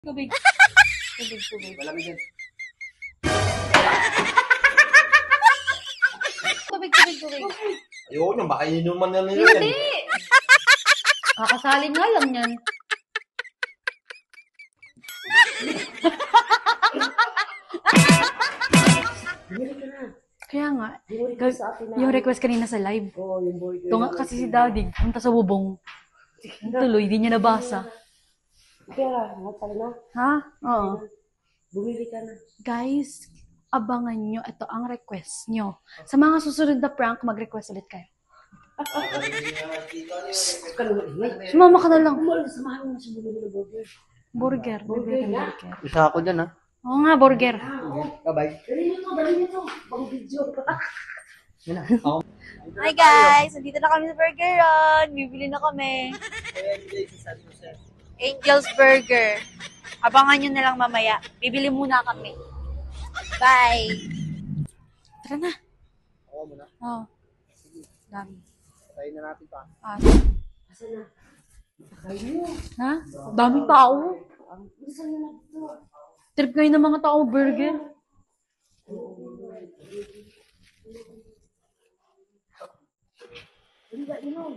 Tubig. Tubig. Malamig yan. Tubig. Ayoko nyo, baka inuman na nila yan. Hindi! Kakasalin nga lang yan. Kaya nga, yung request kanina sa live. yung burger. Ito nga kasi si Daddy, punta sa bubong. Tuloy, di niya nabasa. Pera, natal na. Ha? Oo. Bumili ka na. Guys, abangan nyo. Ito ang request nyo. Sa mga susunod na prank, mag-request ulit kayo. Sumama ka na lang. Samahan mo na siya bumili ng burger. Burger. Burger. Isa ako dyan, ha? Oo nga, burger. Bye-bye. Dali nyo to. Pang video. Hi guys! Nandito na kami sa Burger Run. Bibili na kami. Angel's Burger. Abangan nyo na lang mamaya. Bibili muna kami. Bye! Tara na. Oo muna. Oo. Dami. Patayin na natin pa. Asa na? Ha? Daming tao. Isa na lang to. Trip kayo ng mga tao burger. Hindi ba inom?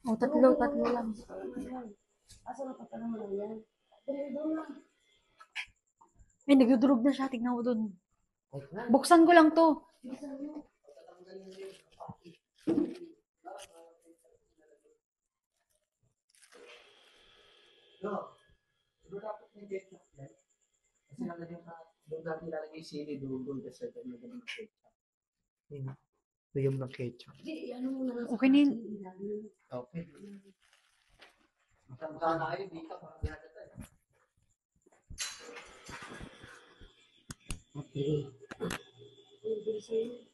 Oh, tatlo lang. Asa na patanong mo lang yan? Dali doon lang. Ay, nagdudurog na siya. Tignan mo dun. Buksan ko lang to. Dapat may ketchup yan. Kasi nalagyan ka, doon dati lalagay sili, doon kasi nalagyan ng ketchup. Lagyan mo ng ketchup. Hindi, ano mo na lang. Okay na yun. Okay. Masama na kayo dito, parang ginagawa tayo. Okay. Bili sa'yo.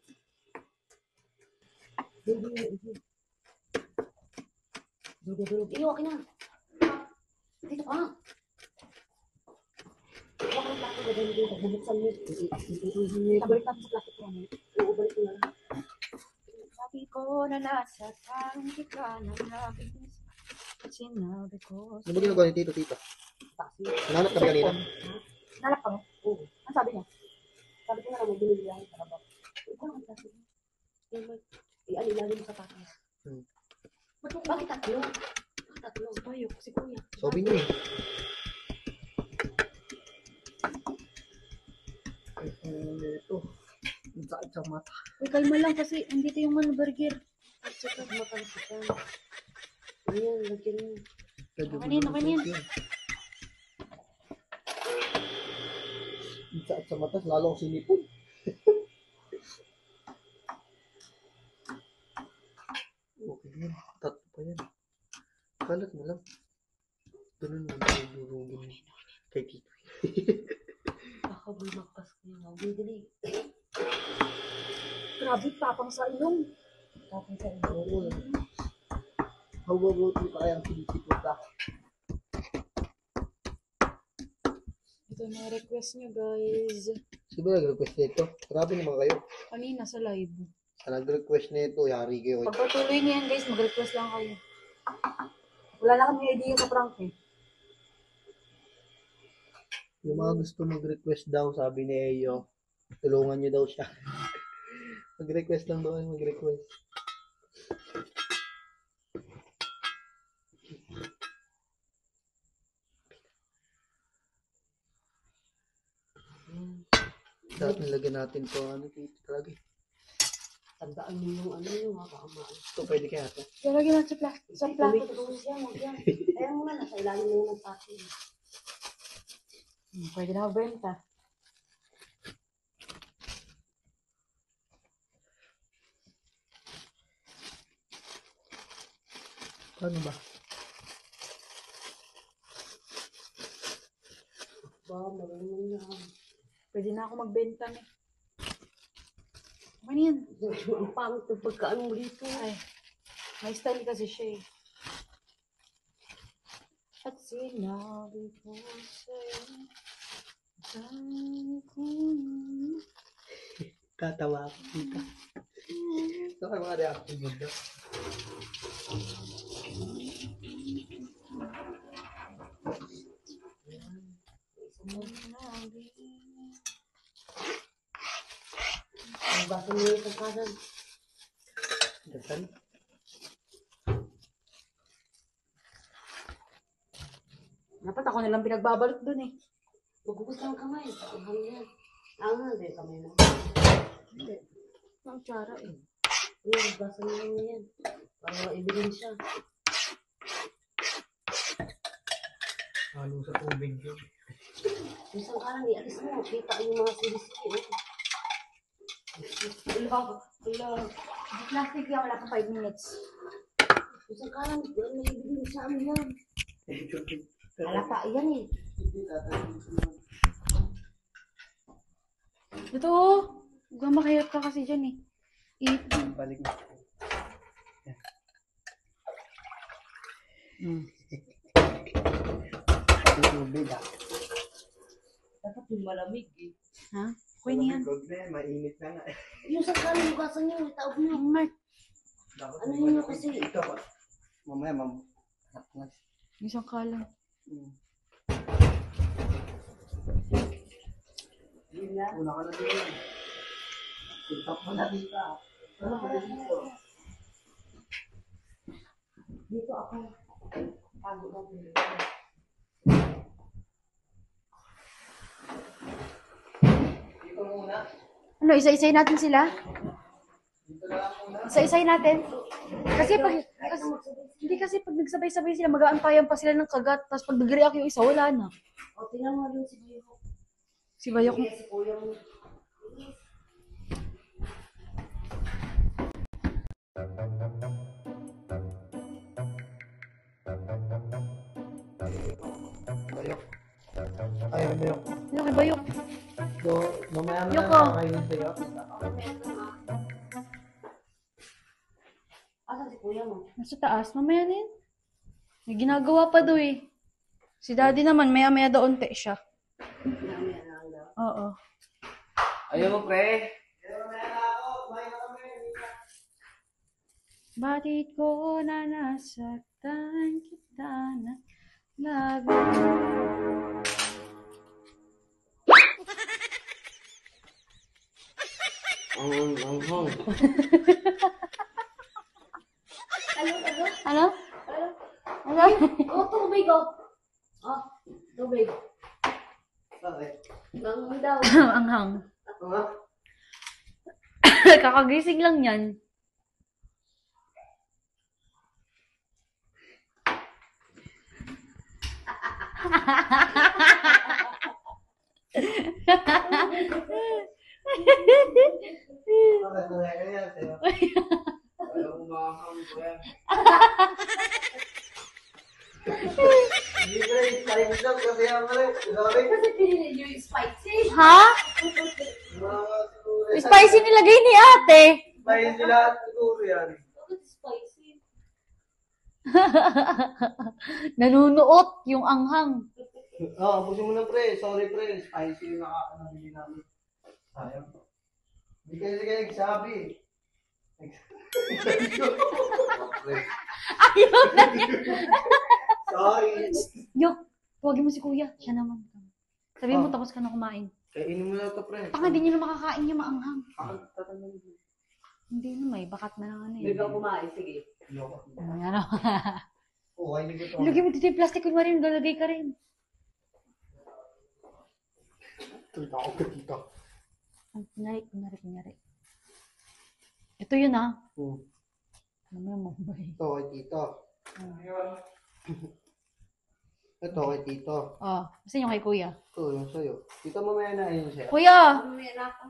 Durog. Iyo, okay na. Dito ka. Baka ng plato na ganyan dito. Bubuksan mo. Tabalik natin sa plato ko. Oo, balik ko na lang. Sabi ko na nasa tangki ka ng labis. At sinabi ko... Ano ba ginagawa ni Tito? Taxi. Nanap kami kanina. Nalap ka mo? Oo. Ano sabi niya? Sabi ko na lang, binili lang sa kabak. Ikaw ang taxi. Ialilalim mo sa taxi. Bakit tatlo? Tatlo. Si Kuya. Sabi niyo eh. Ito. Ang sakit sa mata. Uy, kalma lang kasi andito yung mga burger. At saka makalasikan. Ayan, lagyan mo. Okay na yan. Ang sakit sa mata, lalo akong sinipon. Okay yan. Tatlo pa yan. Kalat mo lang. Ganun mo durugin kay Tito. Baka bumagpas ko yung dali. Grabe, tapang sa ilong. Tapos sa iyo. Oo. Mabubuti pa kayang sinisipon ka. Ito na request nyo, guys. Sino nag-request nito? Grabe naman kayo. Kanina sa live. Sa nag-request nito, yari kayo. Pagpatuloy niyo yan, guys, mag-request lang kayo. Wala na kami idea sa prank eh. Yung mga gusto mag-request daw, sabi ni Eyo, tulungan niyo daw siya. Mag-request lang daw, mag-request. Dapat nilagyan natin to, ano dito talaga eh. Tandaan mo yung ano yung makakamaan. Ito, pwede kaya ito. Lalagyan natin sa plato. May tutulis yan, huwag yan. Ayan mo na, nasa ilalim mo ng taxi. Pwede na magbenta. Paano ba? Marunong yan. Pwede na ako magbenta na. Ano yan? Ang pangit ng pagkaano mo dito. Ay, may style kasi siya eh. At sinabi ko sa'yo, Tatawa ako dito. Ito kayo mga reaction dito. Ang baso niya yung kanan. Dasan. Dapat ako nalang pinagbabalot dun eh. Magugas ng kamay. Ang hangyan. Ang hangyan kamay mo. Hindi. Ang tsara eh. Yung baso niya yan. Para ibilin siya. Halo sa tubig yun. Isang kanan, ialis mo. Kita yung mga sinisili. Wala. Plastic yan, wala pa 5 minutes. Isang kanan, may ibilin sa amin yan. Tubig. Alata yan eh. Ito, gumakayot ka kasi dyan eh. Balik na. Tubig ah. Dapat yung malamig eh. Ha? Kuya niyan. Huwag na yan, mainit na nga. Yung sa kanan, bukasan niyo. Itaog niyo. Mark, Ano yun yung kasi? Ito ba? Mamaya, isang kalan. Yun lang. Una ka na din. Tiktok mo na dito ah. Ano ka na dito? Dito ako. Pagod na dito. Dito muna. Ano, isa-isay natin sila? Dito na lang muna. Isa-isay natin? Hindi kasi pag nagsabay-sabay sila, mag-aantayan pa sila ng kagat. Tapos pag nag-react yung isa, wala na. O, tingnan mo rin si Bayo. Si Bayok. Kaya si Kuya mo. Bayok. Ay, bayok. Ano kay Bayok? So, mamaya mo Yoko. na kakainin sa'yo. Asan si Kuya mo? Nasa taas, mamaya na yun. May ginagawa pa daw eh. Si daddy naman, maya-maya daw unti siya. Mamaya na lang daw. Oo. Ayaw mo, pre. Bakit ko na nasaktan kita na labi? Ang hong. Ano? Ano? Oh, tubig oh. Oh, tubig. Bakit? Langoy daw. Anghang. Ito nga. Kakagising lang yan. Bakit na yan sa'yo? Ayaw mo makakam ko yan. Hindi ko rin, tayo lang kasi yan pala. Sorry. Kasi pinili yung spicy. Ha? Spicy nilagay ni ate. May sila at siguro yan. Bakit spicy? Nanunuot yung anghang. Oo, pusin mo na pre. Sorry pre, spicy yung nabili namin. Sayang. Hindi kasi kayo nagsabi. Ayaw na niya. Sorry. Yok, tuwagin mo si kuya. Siya naman. Sabihin mo tapos ka na kumain. Kainin mo na ito pre. Tanga, di nyo na makakain yung maanghang. Tatanungin mo. Hindi na may bakat na lang ano Hindi eh. ka kumain, sige. Ayoko. Ano? Oo, ay nagito. Ilagay mo dito yung plastic ko rin. Galagay ka rin. Tulita ako ka dito. Kunyari. Ito yun ah. Ano mo ba eh? Ito kay tito. Ito kay tito. Oh, basta yung kay kuya. Ito yung sa'yo. Tito mamaya na ayun sa'yo. Kuya! Mamaya na ako.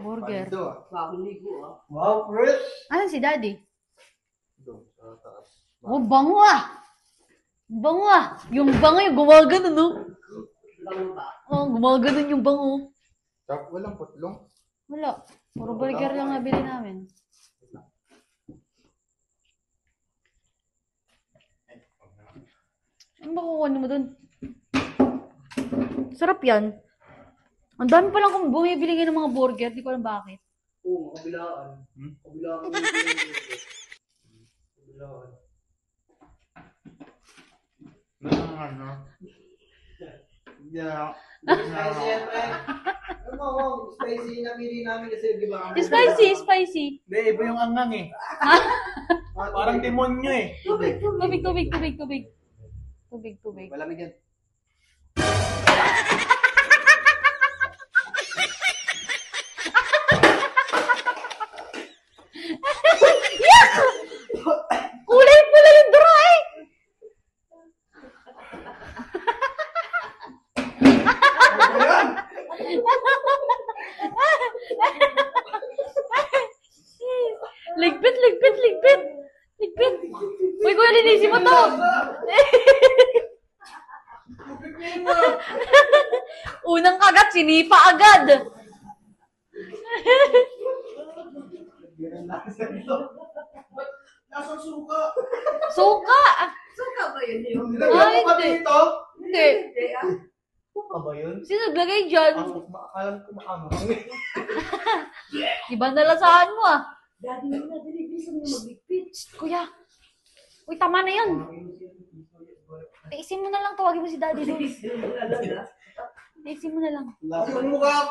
Burger. Ito ah. Bagong ligo ah. Wow, fresh! Asan si daddy? Doon, sa taas. Oh, bango ah! Bango ah! Yung bango yung gumagano no? Bango ba? Oh, gumagano yung bango. Tap, walang putlong. Wala. Puro burger lang nabili namin. Ano ba kukuha mo dun? Sarap yan. Ang dami palang kung bumibili ngayon ng mga burger. Di ko alam bakit. Oo, kabilaan. Kabilaan. Kabilaan. Ano? Yeah. Spicy yan, pre. Ano mo, spicy na pili namin kasi di ba? Spicy. Hindi, iba yung angang eh. Parang demonyo eh. Tubig. Tubig. Malamig yan. Kulay pula yung dry! Ligpit. Uy, kuya, linisin mo to. Unang kagat, sinipa agad. Nasaan suka? Suka! Suka ba yun yung? Ay, Nilagyan mo pa hindi. dito? Hindi. Suka ba yun? Sino naglagay dyan? Alam ko makamang. Iba nalasahan mo ah. Daddy mo na, bilisan mo magbigpit. Kuya. Uy, tama na yan. Tiisin mo na lang. Tawagin mo si daddy doon. Tiisin mo na lang. Yung mukha.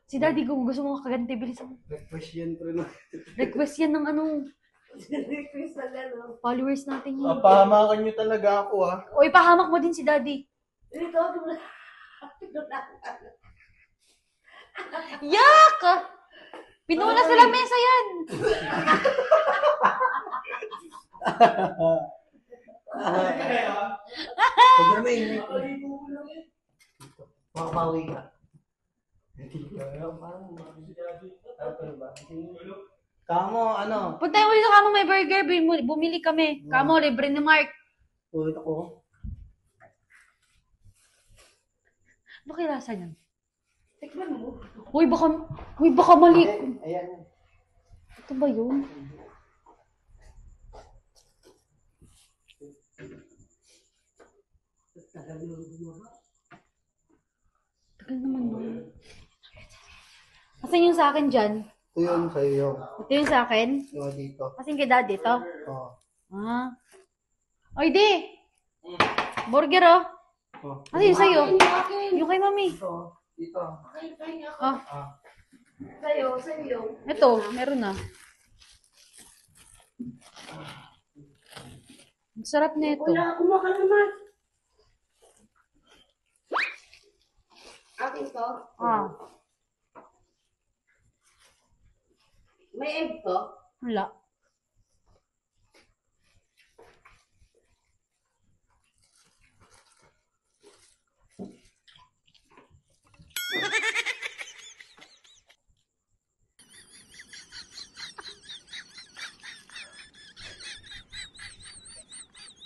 Si daddy, kung gusto mo kaganti, bilisan mo. Request yan, pre. Request yan ng Request na lang. followers natin yan. Papahamakan nyo talaga ako ah. O, ipahamak mo din si daddy. Ito, Yak! Pinuna sa lamesa yan. Huwag na may makabawi ka. Kamo, ano? Punta tayo ulit sa kamo may burger. Bumili kami. Kamo, libre ni Mark. Ulit ako. Ano kaya lasa niyan? tikman mo. Uy, baka mali. Ayan. Ito ba yun? Tagal naman yun. Asan yung sa akin dyan? Ito yun sa'yo. Ito yung sa akin? Yung dito. Asan kay daddy to? Oo. Ah. Oy, di! Burger, oh. Oh. Ano yung sa'yo? Yung kay mami. Dito. Dito. Ah, Sa'yo. ito. Meron na. Ang sarap na ito. Wala, kumuha ka naman. Akin to? Ah, May egg to? wala.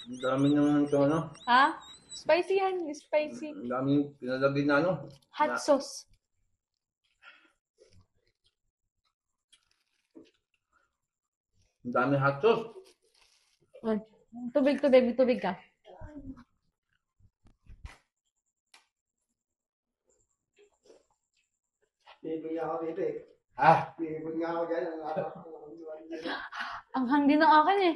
Ang dami naman ito ano. Ha? Spicy yan. Spicy. Ang dami pinalagay na ano. Hot sauce. Ang dami hot sauce. Ay, tubig ka. Bibig ako dito eh. Ah, Bibig nga ako dyan. Ang hang din ng akin eh.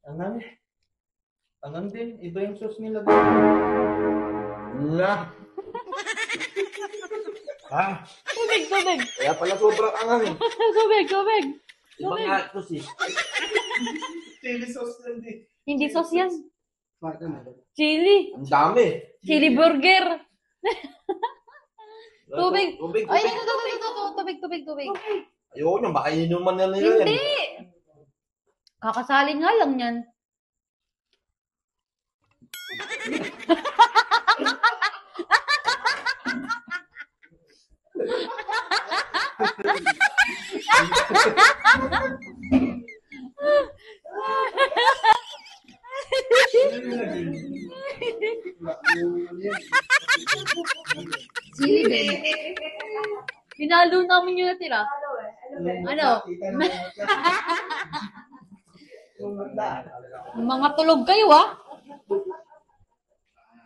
ang dami. Angan din. Iba yung sauce nila. Na. Ah, Tubig. kaya pala sobrang angang eh. Tubig. Ibang hot sauce eh. Chili sauce lang din. Hindi sauce yan. Bakit na? Chili. Ang dami. Chili burger. Tubig. Tubig. Ay, tubig. Ayoko nyo, baka inuman na nila yan. Hindi. Kakasalin nga lang yan. Chili din. Pinalo namin yung natira. Ano? Mga tulog kayo ah.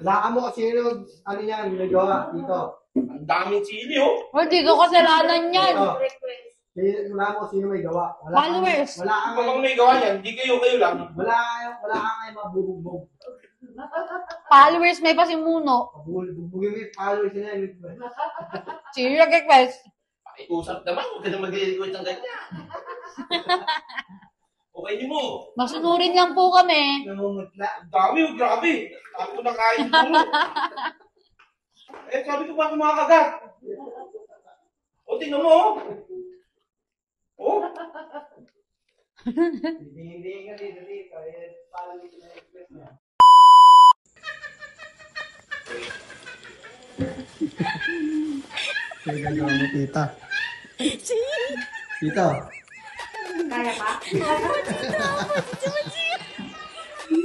Wala ka mo kasi ano yan, nagawa dito. Ang daming chili oh. Hindi ko kasalanan yan. Ito. Wala mo sino may gawa. Followers. Wala Kung kang may gawa yan, hindi kayo lang. wala kang ngayon mabubugbog. Followers may pasimuno. Bubugin mo yung followers niya. Sino nag-request? Pakiusap naman, huwag ka na mag-request ng ganyan. Okay niyo mo. Masunurin lang po kami. Namumutla. Ang dami, oh, grabe. Sabi ko na kain mo. Sabi ko ba kumakagat? O, tingnan mo, oh. Oh, Hindi ka dito. Followers na request niya. Kaya gagawa mo, tita. Tita. Kaya pa?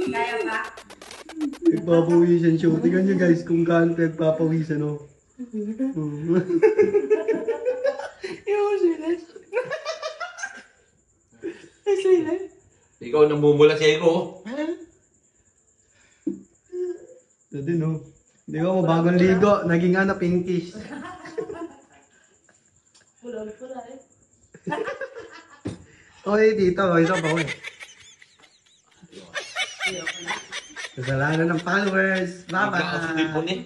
Kaya pa? Nagpapawisan siya. Tingnan niyo guys kung gaano nagpapawisan, no? ikaw nang bumula sa ego. Ito din, no? Hindi ko mo, bagong ligo. Naging pinkish. Pula eh. Okay, dito. Isa pa ko eh. Kasalanan ng followers. Bigla kasi Bye-bye. tipon eh.